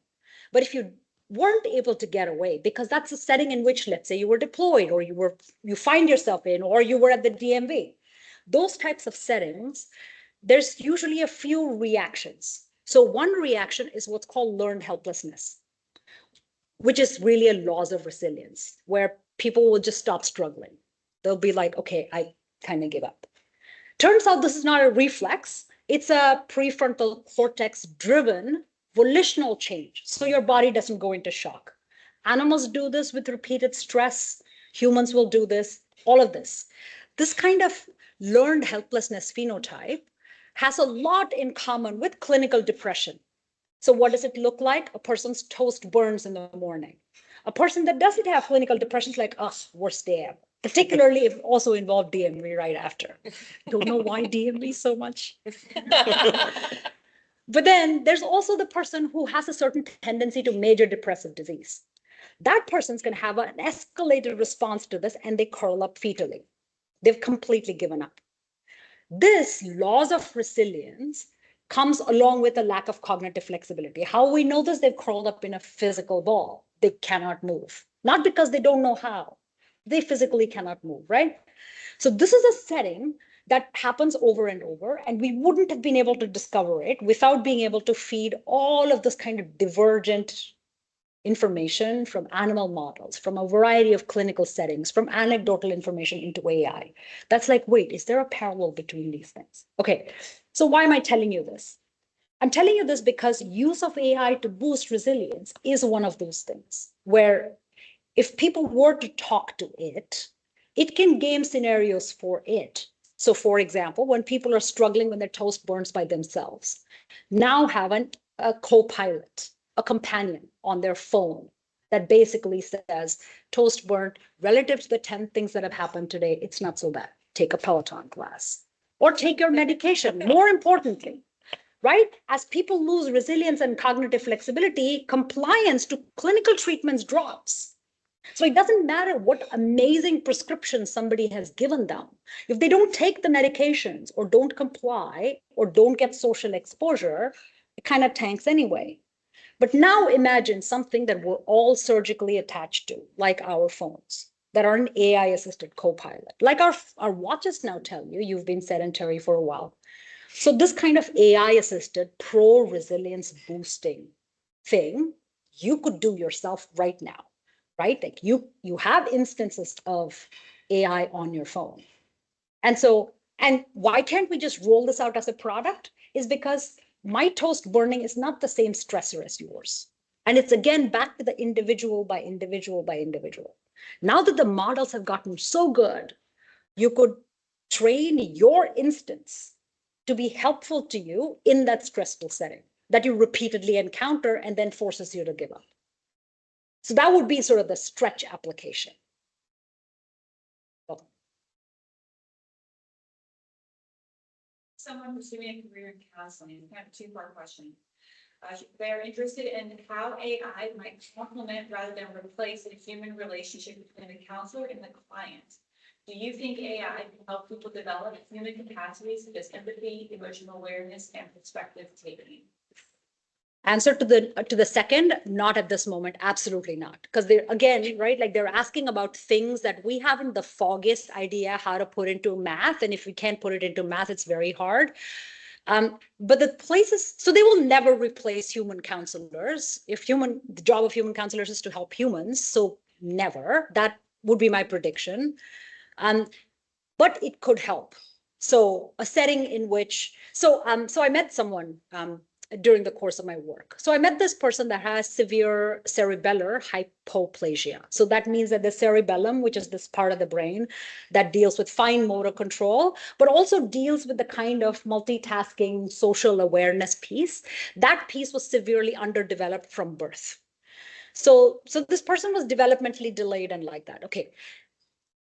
But if you weren't able to get away, because that's a setting in which, let's say, you were deployed or you find yourself in, or you were at the DMV, those types of settings, there's usually a few reactions. So one reaction is what's called learned helplessness, which is really a loss of resilience, where people will just stop struggling. They'll be like, okay, I kind of give up. Turns out this is not a reflex. It's a prefrontal cortex driven volitional change. So your body doesn't go into shock. Animals do this with repeated stress. Humans will do this, all of this. This kind of learned helplessness phenotype has a lot in common with clinical depression. So what does it look like? A person's toast burns in the morning. A person that doesn't have clinical depression is like, oh, worst day ever. Particularly if it also involved DMV right after. Don't know why DMV so much. But then there's also the person who has a certain tendency to major depressive disease. That person's going to have an escalated response to this and they curl up fetally. They've completely given up. This loss of resilience comes along with a lack of cognitive flexibility. How we know this? They've curled up in a physical ball. They cannot move. Not because they don't know how. They physically cannot move, right? So this is a setting that happens over and over, and we wouldn't have been able to discover it without being able to feed all of this kind of divergent information from animal models, from a variety of clinical settings, from anecdotal information into AI. That's like, wait, is there a parallel between these things? Okay, so why am I telling you this? I'm telling you this because use of AI to boost resilience is one of those things where if people were to talk to it, it can game scenarios for it. So for example, when people are struggling when their toast burns by themselves, now have a co-pilot, a companion on their phone that basically says, toast burnt, relative to the 10 things that have happened today, it's not so bad. Take a Peloton class or take your medication. More importantly, right? As people lose resilience and cognitive flexibility, compliance to clinical treatments drops. So it doesn't matter what amazing prescription somebody has given them. If they don't take the medications or don't comply or don't get social exposure, it kind of tanks anyway. But now imagine something that we're all surgically attached to, like our phones, that are an AI-assisted co-pilot. Like our watches now tell you, you've been sedentary for a while. So this kind of AI-assisted pro-resilience boosting thing, you could do yourself right now, right? Like you have instances of AI on your phone. And so, and why can't we just roll this out as a product? Is because my toast burning is not the same stressor as yours. And it's again back to the individual by individual by individual. Now that the models have gotten so good, you could train your instance to be helpful to you in that stressful setting that you repeatedly encounter and then forces you to give up. So that would be sort of the stretch application. Someone pursuing a career in counseling, I have a two-part question. They're interested in how AI might complement rather than replace a human relationship between the counselor and the client. Do you think AI can help people develop human capacities such as empathy, emotional awareness, and perspective taking? Answer to the second, not at this moment, absolutely not. Because they're again, right, like they're asking about things that we haven't the foggiest idea how to put into math. And if we can't put it into math, it's very hard. But the places, so they will never replace human counselors. The job of human counselors is to help humans, so never. That would be my prediction. But it could help. So a setting in which, so I met someone during the course of my work. So I met this person that has severe cerebellar hypoplasia. So that means that the cerebellum, which is this part of the brain that deals with fine motor control, but also deals with the kind of multitasking social awareness piece, that piece was severely underdeveloped from birth. So this person was developmentally delayed and like that. Okay.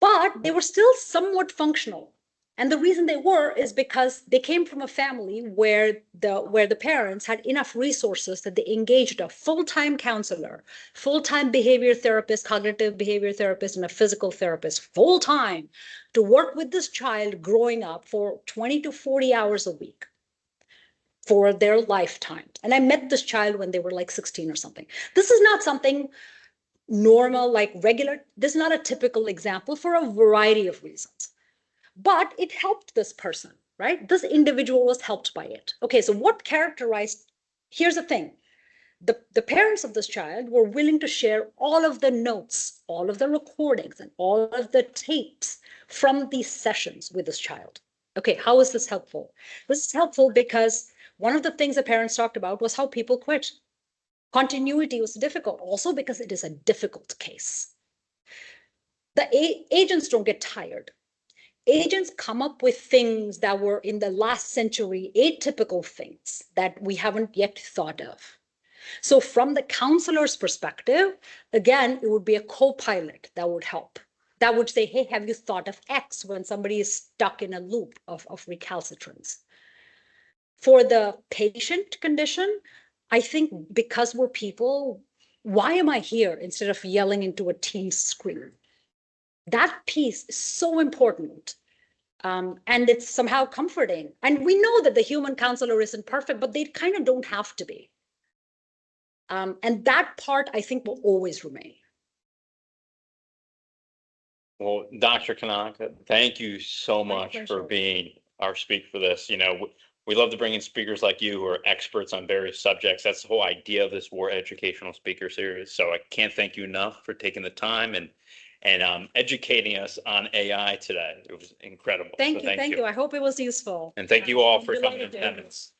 But they were still somewhat functional. And the reason they were is because they came from a family where the parents had enough resources that they engaged a full-time counselor, full-time behavior therapist, cognitive behavior therapist, and a physical therapist, full-time, to work with this child growing up for 20 to 40 hours a week for their lifetime. And I met this child when they were like 16 or something. This is not something normal, like regular. This is not a typical example for a variety of reasons. But it helped this person, right? This individual was helped by it. Okay, so what characterized, here's the thing. The parents of this child were willing to share all of the notes, all of the recordings, and all of the tapes from these sessions with this child. Okay, how is this helpful? This is helpful because one of the things the parents talked about was how people quit. Continuity was difficult, also because it is a difficult case. The agents don't get tired. Agents come up with things that were in the last century, atypical things that we haven't yet thought of. So from the counselor's perspective, again, it would be a co-pilot that would help. That would say, hey, have you thought of X when somebody is stuck in a loop of recalcitrance? For the patient condition, I think because we're people, why am I here instead of yelling into a Teams screen? That piece is so important. And it's somehow comforting. And we know that the human counselor isn't perfect, but they kind of don't have to be. And that part, I think, will always remain. Well, Dr. Kanaka, thank you so My much for pleasure. being our speaker for this. You know, we love to bring in speakers like you who are experts on various subjects. That's the whole idea of this WARR educational speaker series. So I can't thank you enough for taking the time and educating us on AI today. It was incredible. Thank So you. Thank you. I hope it was useful. And thank you all for coming in Delighted to. attendance.